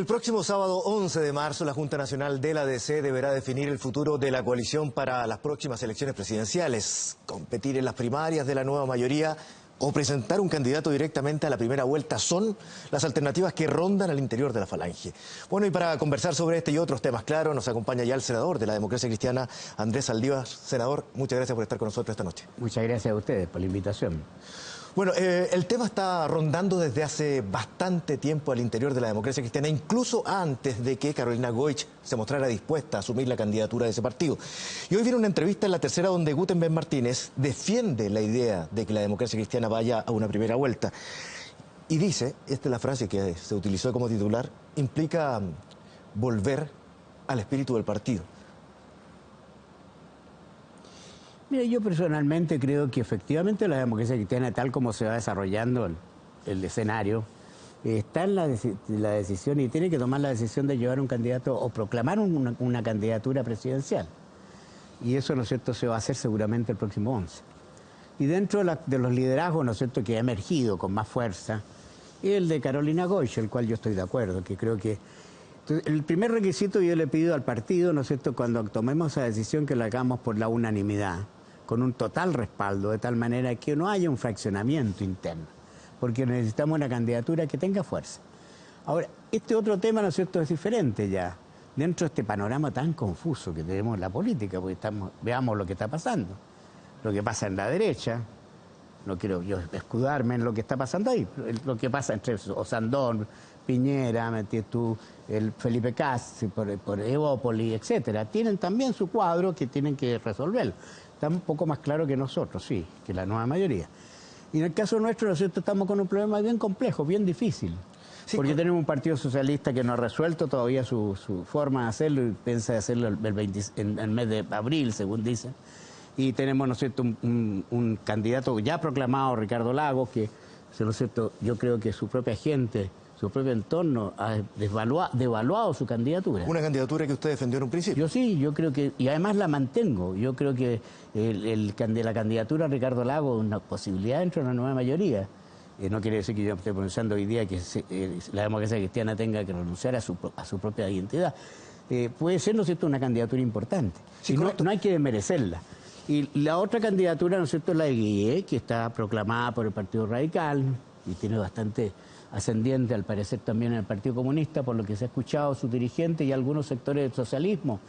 próximo sábado 11 de marzo, la Junta Nacional de la ADC deberá definir el futuro de la coalición para las próximas elecciones presidenciales, competir en las primarias de la nueva mayoría o presentar un candidato directamente a la primera vuelta son las alternativas que rondan al interior de la falange. Bueno, y para conversar sobre este y otros temas, claro, nos acompaña ya el senador de la Democracia Cristiana, Andrés Saldívar. Senador, muchas gracias por estar con nosotros esta noche. Muchas gracias a ustedes por la invitación. Bueno, el tema está rondando desde hace bastante tiempo al interior de la Democracia Cristiana, incluso antes de que Carolina Goich se mostrara dispuesta a asumir la candidatura de ese partido. Y hoy viene una entrevista en La Tercera donde Gutenberg Martínez defiende la idea de que la Democracia Cristiana vaya a una primera vuelta. Y dice, esta es la frase que se utilizó como titular, implica volver al espíritu del partido. Mira, yo personalmente creo que efectivamente la democracia cristiana, tal como se va desarrollando el escenario, está en la decisión y tiene que tomar la decisión de llevar un candidato o proclamar una candidatura presidencial. Y eso, ¿no es cierto?, se va a hacer seguramente el próximo 11. Y dentro de los liderazgos, ¿no es cierto?, que ha emergido con más fuerza, el de Carolina Goich, el cual yo estoy de acuerdo, que creo que... Entonces, el primer requisito yo le pido al partido, ¿no es cierto?, cuando tomemos esa decisión, que la hagamos por la unanimidad, con un total respaldo, de tal manera que no haya un fraccionamiento interno, porque necesitamos una candidatura que tenga fuerza. Ahora, este otro tema, ¿no es cierto?, es diferente ya, dentro de este panorama tan confuso que tenemos en la política, porque veamos lo que está pasando, lo que pasa en la derecha, no quiero yo escudarme en lo que está pasando ahí, lo que pasa entre Osandón, Piñera, el Felipe Cas, por Evópoli, etcétera, tienen también su cuadro que tienen que resolver. Está un poco más claro que nosotros, sí, que la nueva mayoría. Y en el caso nuestro, ¿no es cierto?, estamos con un problema bien complejo, bien difícil. Sí, porque tenemos un partido socialista que no ha resuelto todavía su forma de hacerlo y piensa hacerlo en el mes de abril, según dicen. Y tenemos, ¿no es cierto?, un candidato ya proclamado, Ricardo Lagos, que, ¿no es cierto?, yo creo que su propia gente, su propio entorno ha devaluado su candidatura. Una candidatura que usted defendió en un principio. Yo sí, yo creo que, y además la mantengo, yo creo que la candidatura a Ricardo Lagos es una posibilidad dentro de una nueva mayoría. No quiere decir que yo esté pronunciando hoy día que la democracia cristiana tenga que renunciar a su propia identidad. Puede ser, ¿no es cierto?, una candidatura importante. Sí, y no hay que desmerecerla. Y la otra candidatura, ¿no es cierto?, es la de Guille, que está proclamada por el Partido Radical y tiene bastante ascendiente, al parecer, también en el Partido Comunista, por lo que se ha escuchado sus dirigentes y algunos sectores del socialismo.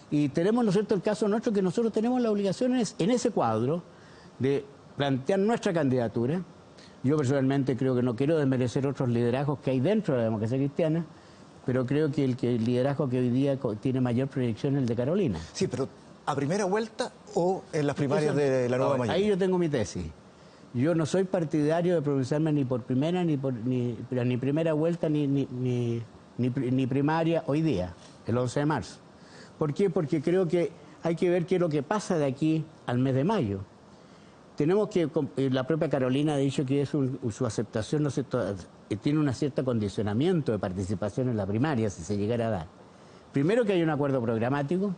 Y tenemos, ¿no es cierto?, el caso nuestro, que nosotros tenemos la obligación en ese cuadro de plantear nuestra candidatura. Yo personalmente creo que no quiero desmerecer otros liderazgos que hay dentro de la democracia cristiana, pero creo que el liderazgo que hoy día tiene mayor proyección es el de Carolina. Sí, pero ¿a primera vuelta o en las primarias de la nueva mayoría? Ahí yo tengo mi tesis. Yo no soy partidario de pronunciarme ni por primera, ni primera vuelta, ni primaria hoy día, el 11 de marzo. ¿Por qué? Porque creo que hay que ver qué es lo que pasa de aquí al mes de mayo. Tenemos que, la propia Carolina ha dicho que su aceptación, ¿no sé, tiene un cierto condicionamiento de participación en la primaria, si se llegara a dar. Primero, que hay un acuerdo programático,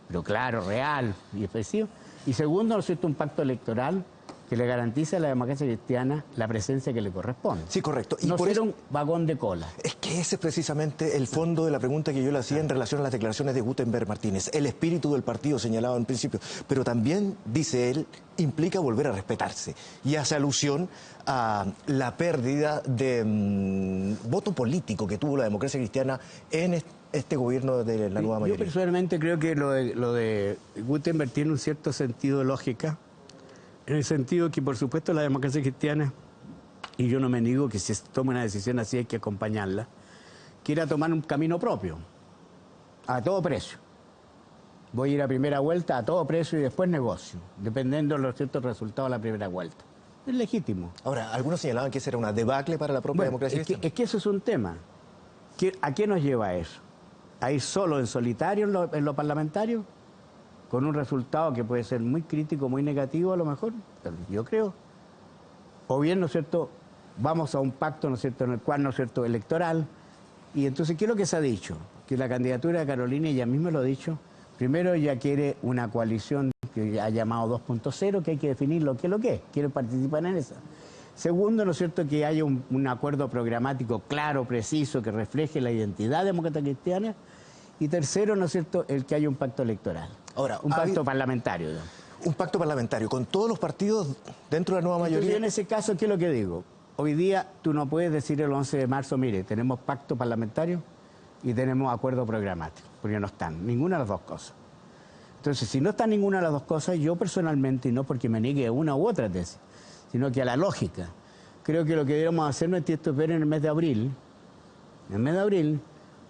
pero claro, real y efectivo. Y segundo, ¿no es cierto?, un pacto electoral que le garantiza a la democracia cristiana la presencia que le corresponde. Sí, correcto. Y no ser un vagón de cola. Es que ese es precisamente el fondo de la pregunta que yo le hacía en relación a las declaraciones de Gutenberg Martínez. El espíritu del partido señalado en principio, pero también, dice él, implica volver a respetarse. Y hace alusión a la pérdida de voto político que tuvo la democracia cristiana en este gobierno de la nueva mayoría. Yo personalmente creo que lo de Gutenberg tiene un cierto sentido de lógica, en el sentido que, por supuesto, la democracia cristiana, y yo no me niego que si se toma una decisión así hay que acompañarla, quiera tomar un camino propio, a todo precio. Voy a ir a primera vuelta a todo precio y después negocio, dependiendo de los ciertos resultados de la primera vuelta. Es legítimo. Ahora, algunos señalaban que esa era una debacle para la propia democracia cristiana. Es que eso es un tema. ¿A qué nos lleva eso? ¿A ir solo en solitario en lo parlamentario? Con un resultado que puede ser muy crítico, muy negativo a lo mejor, yo creo. O bien, ¿no es cierto?, vamos a un pacto, ¿no es cierto?, en el cual, ¿no es cierto?, electoral. Y entonces, ¿qué es lo que se ha dicho? Que la candidatura de Carolina, ella misma lo ha dicho, primero ella quiere una coalición que ha llamado 2.0, que hay que definir lo que es, quiere participar en esa. Segundo, ¿no es cierto?, que haya un acuerdo programático claro, preciso, que refleje la identidad demócrata cristiana. Y tercero, ¿no es cierto?, el que haya un pacto electoral. Ahora, un pacto parlamentario. ¿No? Un pacto parlamentario con todos los partidos dentro de la nueva mayoría. Entonces, en ese caso, ¿qué es lo que digo? Hoy día tú no puedes decir el 11 de marzo, mire, tenemos pacto parlamentario y tenemos acuerdo programático, porque no están ninguna de las dos cosas. Entonces, si no está ninguna de las dos cosas, yo personalmente, y no porque me niegue una u otra tesis, sino que a la lógica, creo que lo que deberíamos hacer no es esto, ver en el mes de abril,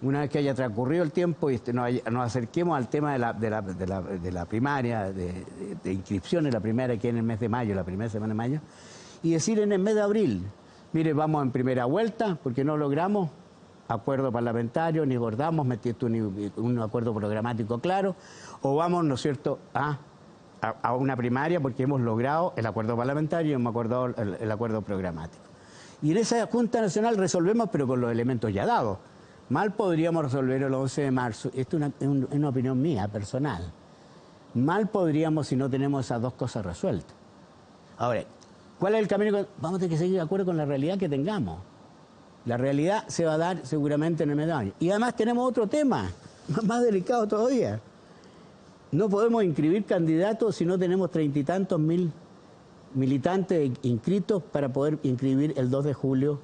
una vez que haya transcurrido el tiempo y nos acerquemos al tema de la primaria, de inscripción en la primaria, que es en el mes de mayo, la primera semana de mayo, y decir en el mes de abril, mire, vamos en primera vuelta, porque no logramos acuerdo parlamentario, ni abordamos un acuerdo programático claro, o vamos, ¿no es cierto?, a una primaria porque hemos logrado el acuerdo parlamentario y hemos acordado el acuerdo programático. Y en esa Junta Nacional resolvemos, pero con los elementos ya dados. Mal podríamos resolver el 11 de marzo, esto es una opinión mía, personal. Mal podríamos si no tenemos esas dos cosas resueltas. Ahora, ¿cuál es el camino? Vamos a tener que seguir de acuerdo con la realidad que tengamos. La realidad se va a dar seguramente en el mes de año. Y además tenemos otro tema, más delicado todavía. No podemos inscribir candidatos si no tenemos 30 y tantos mil militantes inscritos para poder inscribir el 2 de julio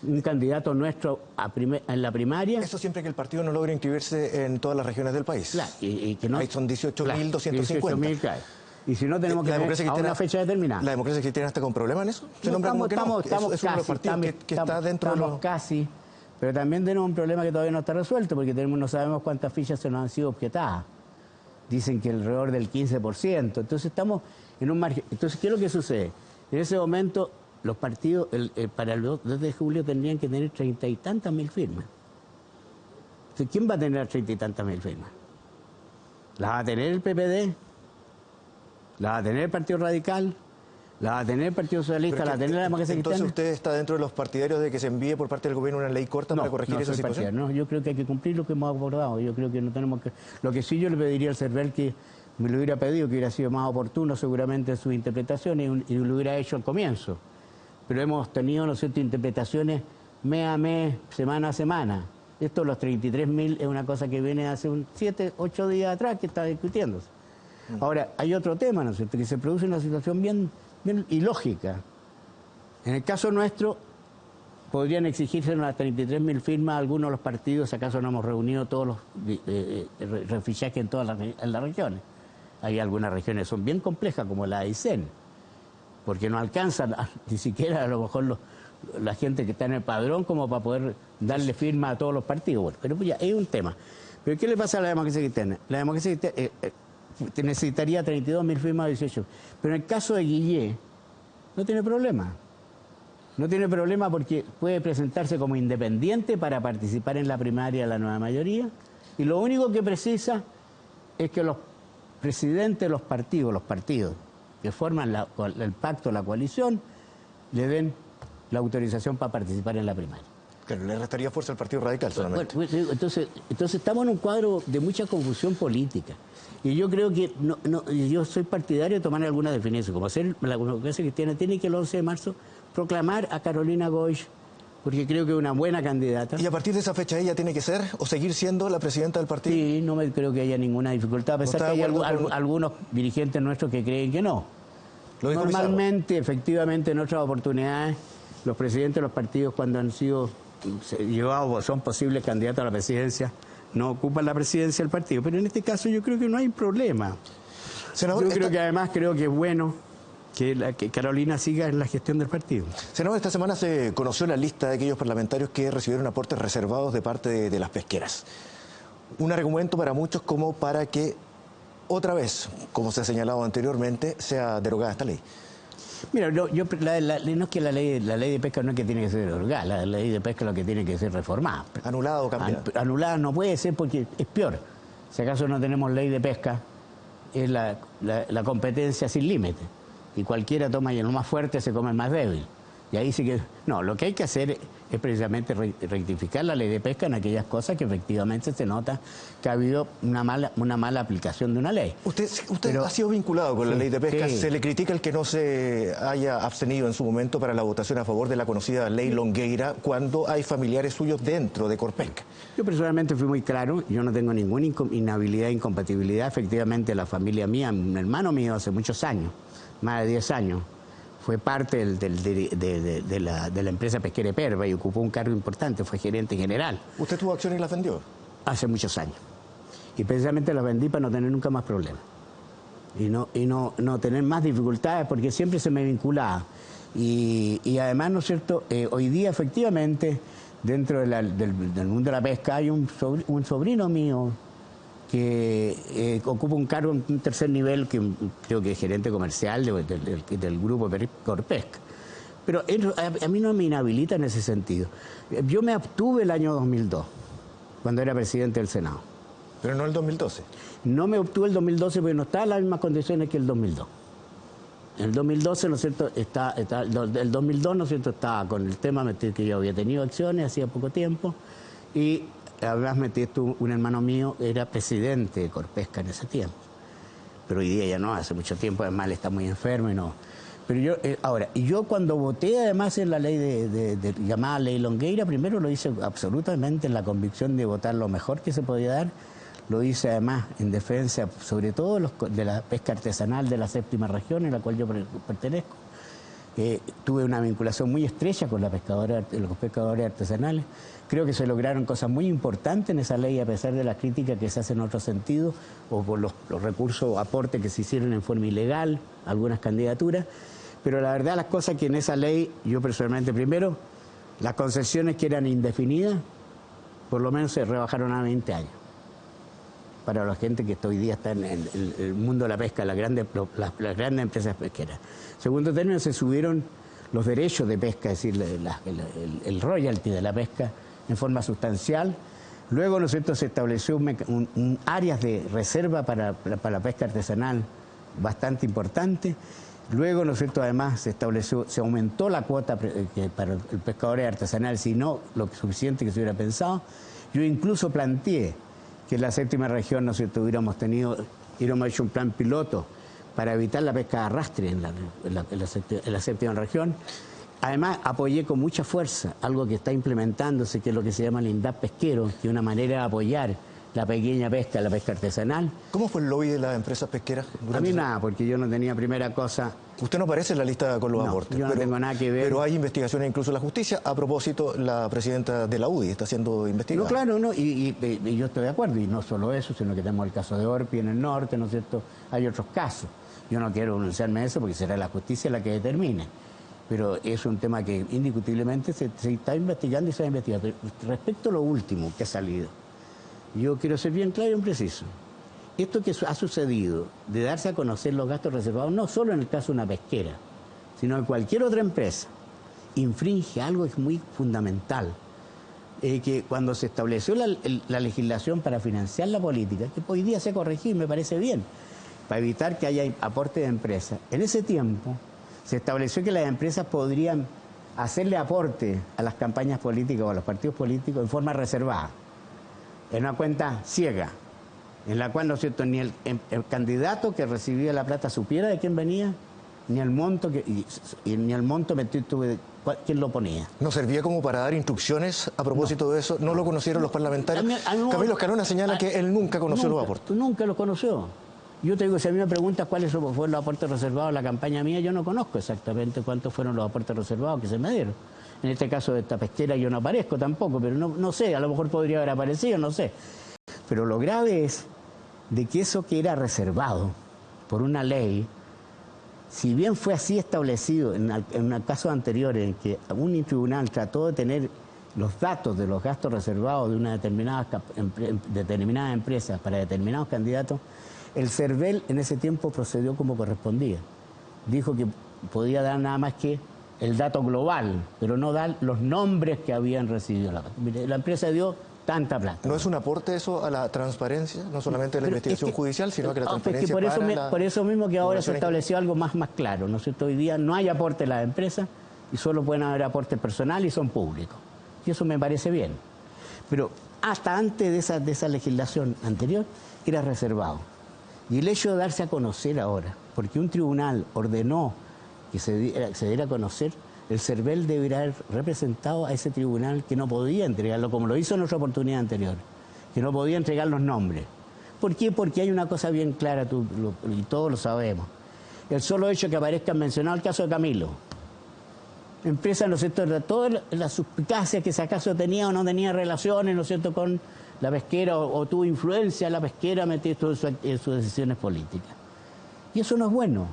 un candidato nuestro en la primaria. Eso siempre que el partido no logre inscribirse en todas las regiones del país. Claro, y que no, ahí son 18.250. 18.000, claro. Y si no tenemos que ver a una fecha determinada. ¿La democracia cristiana está con problemas en eso? ¿Se nombra como que no? Es uno de los partidos que está dentro de los... casi, pero también tenemos un problema que todavía no está resuelto, porque no sabemos cuántas fichas se nos han sido objetadas. Dicen que alrededor del 15%. Entonces estamos en un margen. Entonces, ¿qué es lo que sucede? En ese momento, los partidos para el 2 de julio tendrían que tener 30 y tantas mil firmas. Entonces, ¿quién va a tener 30 y tantas mil firmas? ¿Las va a tener el PPD? ¿La va a tener el Partido Radical? ¿La va a tener el Partido Socialista? ¿La va a tener la Democracia Cristiana? Entonces usted está dentro de los partidarios de que se envíe por parte del gobierno una ley corta para corregir esa situación. No, yo creo que hay que cumplir lo que hemos abordado. Yo creo que no tenemos que... Lo que sí yo le pediría al CERVEL, que me lo hubiera pedido, que hubiera sido más oportuno seguramente en sus interpretaciones y lo hubiera hecho al comienzo. Pero hemos tenido, ¿no es cierto?, interpretaciones mes a mes, semana a semana. Esto, los 33.000, es una cosa que viene hace 7, 8 días atrás que está discutiéndose. Ahora, hay otro tema, ¿no es cierto?, que se produce una situación bien ilógica. En el caso nuestro, podrían exigirse unas 33.000 firmas a algunos de los partidos, acaso no hemos reunido todos los refichajes en todas las regiones. Hay algunas regiones que son bien complejas, como la Aysén, porque no alcanzan ni siquiera a lo mejor la gente que está en el padrón como para poder darle firma a todos los partidos. Bueno, pero ya es un tema. Pero ¿qué le pasa a la democracia cristiana? La democracia cristiana necesitaría 32.000 firmas de 18. Pero en el caso de Guillé, no tiene problema. No tiene problema porque puede presentarse como independiente para participar en la primaria de la nueva mayoría. Y lo único que precisa es que los presidentes de los partidos que forman el pacto, la coalición, le den la autorización para participar en la primaria. Claro, le restaría fuerza al Partido Radical solamente. Bueno, entonces estamos en un cuadro de mucha confusión política. Y yo creo que yo soy partidario de tomar alguna definición, como hacer la democracia cristiana tiene que el 11 de marzo proclamar a Carolina Goich, porque creo que es una buena candidata. ¿Y a partir de esa fecha ella tiene que ser o seguir siendo la presidenta del partido? Sí, no creo que haya ninguna dificultad, a pesar que hay algunos dirigentes nuestros que creen que no. Normalmente, efectivamente, en otras oportunidades, los presidentes de los partidos, cuando han sido llevados, son posibles candidatos a la presidencia, no ocupan la presidencia del partido. Pero en este caso yo creo que no hay problema. Senador, yo creo que además creo que es bueno que Carolina siga en la gestión del partido. Senador, esta semana se conoció la lista de aquellos parlamentarios que recibieron aportes reservados de parte de las pesqueras. Un argumento para muchos como para que otra vez, como se ha señalado anteriormente, sea derogada esta ley. Mira, no es que la ley de pesca no es que tiene que ser derogada, la ley de pesca es lo que tiene que ser reformada. Anulada o cambiada. Anulada no puede ser porque es peor. Si acaso no tenemos ley de pesca, es la competencia sin límite. Y cualquiera toma y en lo más fuerte se come el más débil. Y ahí sí que... No, lo que hay que hacer es precisamente rectificar la ley de pesca en aquellas cosas que efectivamente se nota que ha habido una mala aplicación de una ley. Usted ha sido vinculado con la ley de pesca. Se le critica el que no se haya abstenido en su momento para la votación a favor de la conocida ley Longueira cuando hay familiares suyos dentro de Corpesca. Yo personalmente fui muy claro, yo no tengo ninguna inhabilidad, incompatibilidad. Efectivamente, la familia mía, un hermano mío hace muchos años, más de 10 años, fue parte de la empresa pesquera Perva y ocupó un cargo importante, fue gerente general. ¿Usted tuvo acciones y las vendió? Hace muchos años. Y precisamente las vendí para no tener nunca más problemas. Y no tener más dificultades, porque siempre se me vinculaba. Y además, ¿no es cierto?, hoy día efectivamente, dentro del mundo de la pesca, hay un sobrino mío que ocupa un cargo en un tercer nivel, que creo que es gerente comercial del grupo Corpesca. Pero a mí no me inhabilita en ese sentido. Yo me abstuve el año 2002, cuando era presidente del Senado. ¿Pero no el 2012? No me obtuve el 2012 porque no estaba en las mismas condiciones que el 2002. En el 2012, ¿no es cierto?, el 2002, ¿no es cierto?, estaba con el tema que yo había tenido acciones hacía poco tiempo y además un hermano mío era presidente de Corpesca en ese tiempo. Pero hoy día ya no, hace mucho tiempo, además él está muy enfermo y no. Pero yo cuando voté además en la ley llamada Ley Longueira, primero lo hice absolutamente en la convicción de votar lo mejor que se podía dar. Lo hice además en defensa, sobre todo de la pesca artesanal de la séptima región, en la cual yo pertenezco. Tuve una vinculación muy estrecha con los pescadores artesanales. Creo que se lograron cosas muy importantes en esa ley, a pesar de las críticas que se hacen en otro sentido, o por los recursos o aportes que se hicieron en forma ilegal, algunas candidaturas. Pero la verdad, las cosas que en esa ley, yo personalmente, primero, las concesiones que eran indefinidas, por lo menos se rebajaron a 20 años. Para la gente que hoy día está en el mundo de la pesca, las grandes empresas pesqueras. Segundo término, se subieron los derechos de pesca, es decir, el royalty de la pesca en forma sustancial. Luego, ¿no es cierto?, se estableció un áreas de reserva para la pesca artesanal bastante importante. Luego, ¿no es cierto?, además se aumentó la cuota para el pescador artesanal, si no lo suficiente que se hubiera pensado. Yo incluso planteé que en la séptima región, ¿no es cierto?, hubiéramos hecho un plan piloto para evitar la pesca de arrastre en la séptima región. Además, apoyé con mucha fuerza algo que está implementándose, que es lo que se llama el INDAP pesquero, que es una manera de apoyar la pequeña pesca, la pesca artesanal. ¿Cómo fue el lobby de las empresas pesqueras? A mí nada, porque yo no tenía primera cosa. Usted no aparece en la lista con los aportes. Yo no tengo nada que ver. Pero hay investigaciones incluso en la justicia. A propósito, la presidenta de la UDI está siendo investigada. No, claro, no, y yo estoy de acuerdo. Y no solo eso, sino que tenemos el caso de Orpi en el norte, ¿no es cierto? Hay otros casos. Yo no quiero pronunciarme eso porque será la justicia la que determine. Pero es un tema que indiscutiblemente se está investigando y se va a investigar. Pero respecto a lo último que ha salido, yo quiero ser bien claro y preciso. Esto que ha sucedido, de darse a conocer los gastos reservados, no solo en el caso de una pesquera, sino en cualquier otra empresa, infringe algo que es muy fundamental. Que cuando se estableció la legislación para financiar la política, que hoy día se ha corregido y me parece bien, para evitar que haya aporte de empresas, en ese tiempo se estableció que las empresas podrían hacerle aporte a las campañas políticas o a los partidos políticos en forma reservada, en una cuenta ciega, en la cual, ¿no es cierto?, ni el candidato que recibía la plata supiera de quién venía, ni el monto ni el monto quién lo ponía. ¿No servía como para dar instrucciones a propósito de eso? ¿No lo conocieron los parlamentarios? Camilo Escalona señala que él nunca conoció los aportes. Nunca los conoció. Yo te digo, si a mí me preguntas cuáles fueron los aportes reservados a la campaña mía, yo no conozco exactamente cuántos fueron los aportes reservados que se me dieron. En este caso de esta pesquera yo no aparezco tampoco, pero no sé, a lo mejor podría haber aparecido, no sé. Pero lo grave es de que eso que era reservado por una ley, si bien fue así establecido en casos anteriores en que un tribunal trató de tener los datos de los gastos reservados de una determinada empresa para determinados candidatos, el CERVEL en ese tiempo procedió como correspondía. Dijo que podía dar nada más que el dato global, pero no dar los nombres que habían recibido la empresa dio tanta plata. ¿No es un aporte eso a la transparencia, no solamente de la investigación judicial, sino que la transparencia por eso mismo que ahora se estableció algo más claro, ¿no es cierto? Hoy día no hay aporte a las empresas y solo pueden haber aportes personales y son públicos. Y eso me parece bien. Pero hasta antes de esa legislación anterior era reservado. Y el hecho de darse a conocer ahora, porque un tribunal ordenó que se diera a conocer, el CERVEL deberá haber representado a ese tribunal que no podía entregarlo, como lo hizo en otra oportunidad anterior, que no podía entregar los nombres. ¿Por qué? Porque hay una cosa bien clara, y todos lo sabemos. El solo hecho que aparezca mencionado el caso de Camilo. Empresa, ¿no es cierto?, toda la suspicacia que si acaso tenía o no tenía relaciones, ¿no es cierto?, con la pesquera o tuvo influencia en la pesquera metido en sus decisiones políticas. Y eso no es bueno,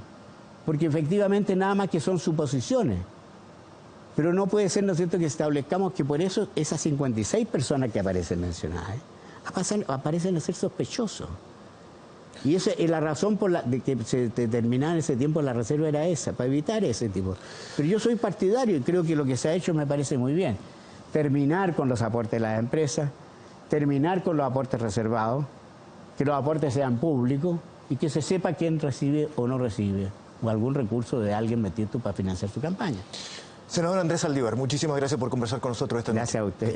porque efectivamente nada más que son suposiciones. Pero no puede ser, ¿no es cierto?, que establezcamos que por eso esas 56 personas que aparecen mencionadas aparecen a ser sospechosos. Y esa es la razón por de que se determinaba en ese tiempo la reserva, era esa, para evitar ese tipo. Pero yo soy partidario y creo que lo que se ha hecho me parece muy bien. Terminar con los aportes de las empresas, terminar con los aportes reservados, que los aportes sean públicos y que se sepa quién recibe o no recibe, o algún recurso de alguien metido para financiar su campaña. Senador Andrés Saldívar, muchísimas gracias por conversar con nosotros esta noche. Gracias a usted.